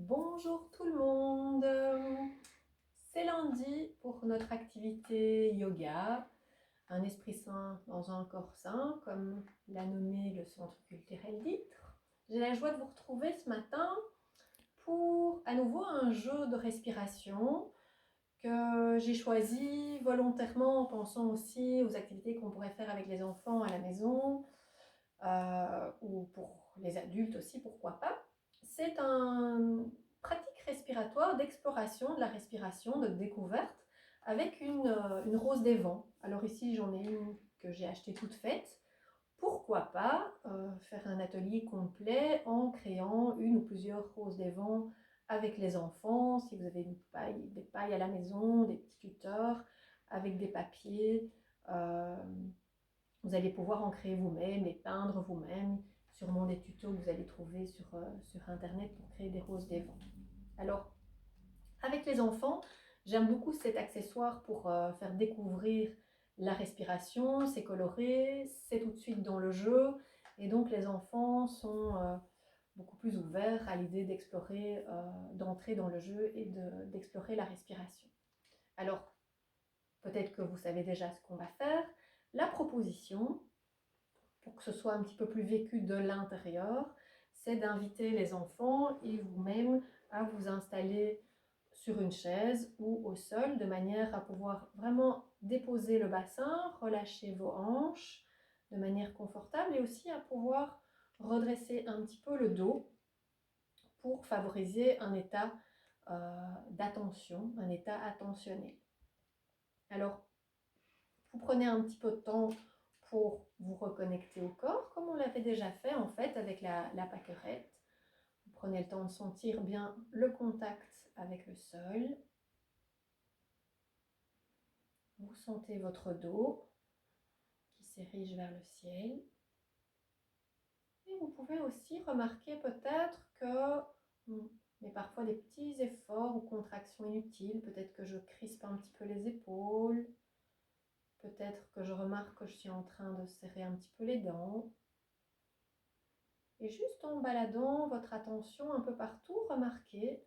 Bonjour tout le monde, c'est lundi pour notre activité yoga, un esprit sain dans un corps sain, comme l'a nommé le Centre culturel d'Ytre. J'ai la joie de vous retrouver ce matin pour à nouveau un jeu de respiration que j'ai choisi volontairement en pensant aussi aux activités qu'on pourrait faire avec les enfants à la maison ou pour les adultes aussi, pourquoi pas. C'est une pratique respiratoire d'exploration de la respiration, de découverte avec une rose des vents. Alors ici j'en ai une que j'ai achetée toute faite. Pourquoi pas faire un atelier complet en créant une ou plusieurs roses des vents avec les enfants, si vous avez des pailles à la maison, des petits tuteurs, avec des papiers. Vous allez pouvoir en créer vous-même, les peindre vous-même, sûrement des tutos que vous allez trouver sur Internet pour créer des roses des vents. Alors, avec les enfants, j'aime beaucoup cet accessoire pour faire découvrir la respiration. C'est coloré, c'est tout de suite dans le jeu, et donc les enfants sont beaucoup plus ouverts à l'idée d'explorer, d'entrer dans le jeu et d'explorer la respiration. Alors, peut-être que vous savez déjà ce qu'on va faire. La proposition, pour que ce soit un petit peu plus vécu de l'intérieur, c'est d'inviter les enfants et vous-même à vous installer sur une chaise ou au sol de manière à pouvoir vraiment déposer le bassin, relâcher vos hanches de manière confortable et aussi à pouvoir redresser un petit peu le dos pour favoriser un état d'attention, un état attentionnel. Alors, vous prenez un petit peu de temps pour vous reconnecter au corps, comme on l'avait déjà fait en fait avec la pâquerette. Vous prenez le temps de sentir bien le contact avec le sol. Vous sentez votre dos qui s'érige vers le ciel. Et vous pouvez aussi remarquer peut-être que mais parfois des petits efforts ou contractions inutiles. Peut-être que je crispe un petit peu les épaules. Peut-être que je remarque que je suis en train de serrer un petit peu les dents. Et juste en baladant votre attention un peu partout, remarquez,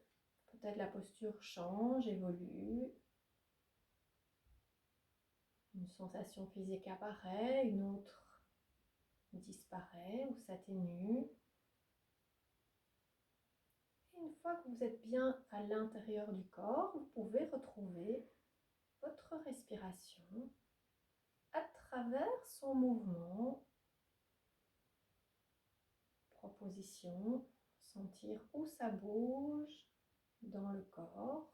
peut-être la posture change, évolue. Une sensation physique apparaît, une autre disparaît ou s'atténue. Et une fois que vous êtes bien à l'intérieur du corps, vous pouvez retrouver votre respiration à travers son mouvement. Proposition, sentir où ça bouge dans le corps.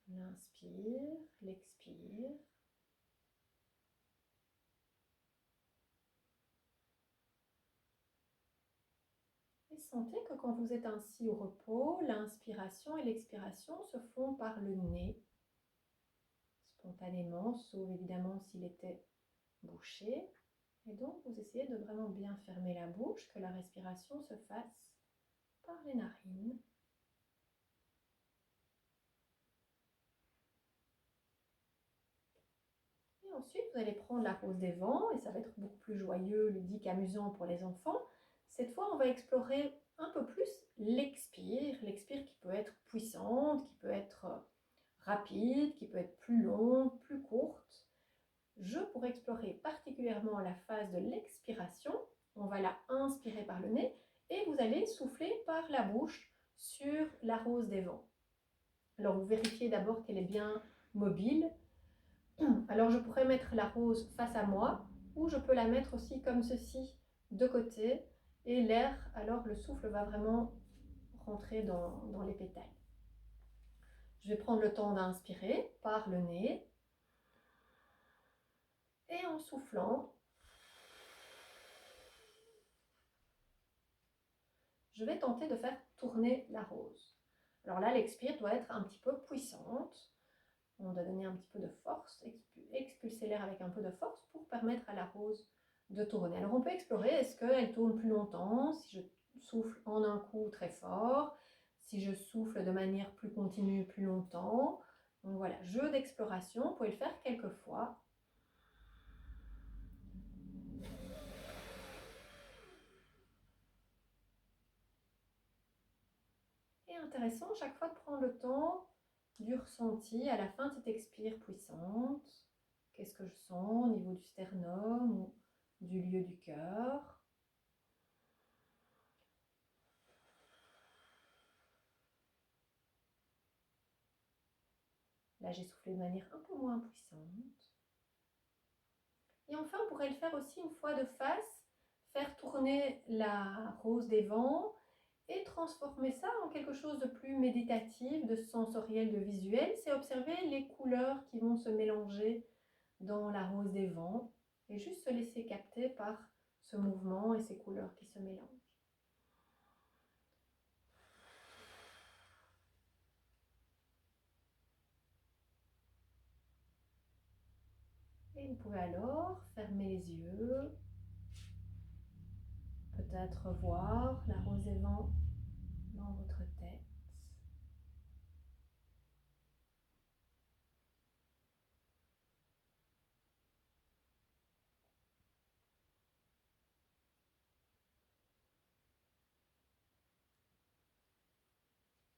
L'inspire, l'expire. Et sentez que quand vous êtes ainsi au repos, l'inspiration et l'expiration se font par le nez, spontanément, sauf évidemment s'il était bouché. Et donc vous essayez de vraiment bien fermer la bouche, que la respiration se fasse par les narines. Et ensuite, vous allez prendre la rose des vents, et ça va être beaucoup plus joyeux, ludique, amusant pour les enfants. Cette fois, on va explorer un peu plus l'expire qui peut être puissante, qui peut être rapide, qui peut être plus longue, plus courte. Pour explorer particulièrement la phase de l'expiration, on va la inspirer par le nez et vous allez souffler par la bouche sur la rose des vents. Alors vous vérifiez d'abord qu'elle est bien mobile. Alors je pourrais mettre la rose face à moi ou je peux la mettre aussi comme ceci de côté et l'air, alors le souffle va vraiment rentrer dans les pétales. Je vais prendre le temps d'inspirer par le nez et en soufflant, je vais tenter de faire tourner la rose. Alors là, l'expire doit être un petit peu puissante. On doit donner un petit peu de force, expulser l'air avec un peu de force pour permettre à la rose de tourner. Alors on peut explorer, est-ce qu'elle tourne plus longtemps si je souffle en un coup très fort, si je souffle de manière plus continue plus longtemps. Donc voilà, jeu d'exploration, vous pouvez le faire quelques fois. Et intéressant, chaque fois de prendre le temps du ressenti à la fin de cette expire puissante. Qu'est-ce que je sens au niveau du sternum ou du lieu du cœur? Là, j'ai soufflé de manière un peu moins puissante. Et enfin, on pourrait le faire aussi une fois de face, faire tourner la rose des vents et transformer ça en quelque chose de plus méditatif, de sensoriel, de visuel. C'est observer les couleurs qui vont se mélanger dans la rose des vents et juste se laisser capter par ce mouvement et ces couleurs qui se mélangent. Et vous pouvez alors fermer les yeux, peut-être voir la rose des vents dans votre tête.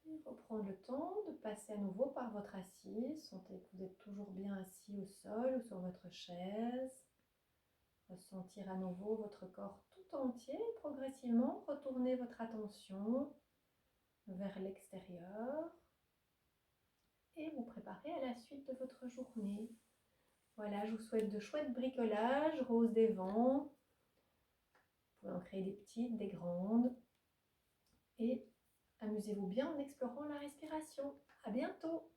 Et reprendre le temps de passer à nouveau par votre assise. Sentez que vous êtes toujours bien assis au sol ou sur votre chaise. Ressentir à nouveau votre corps tout entier. Progressivement, retournez votre attention vers l'extérieur et vous préparez à la suite de votre journée. Voilà, je vous souhaite de chouettes bricolages, rose des vents. Vous pouvez en créer des petites, des grandes. Et amusez-vous bien en explorant la respiration. À bientôt!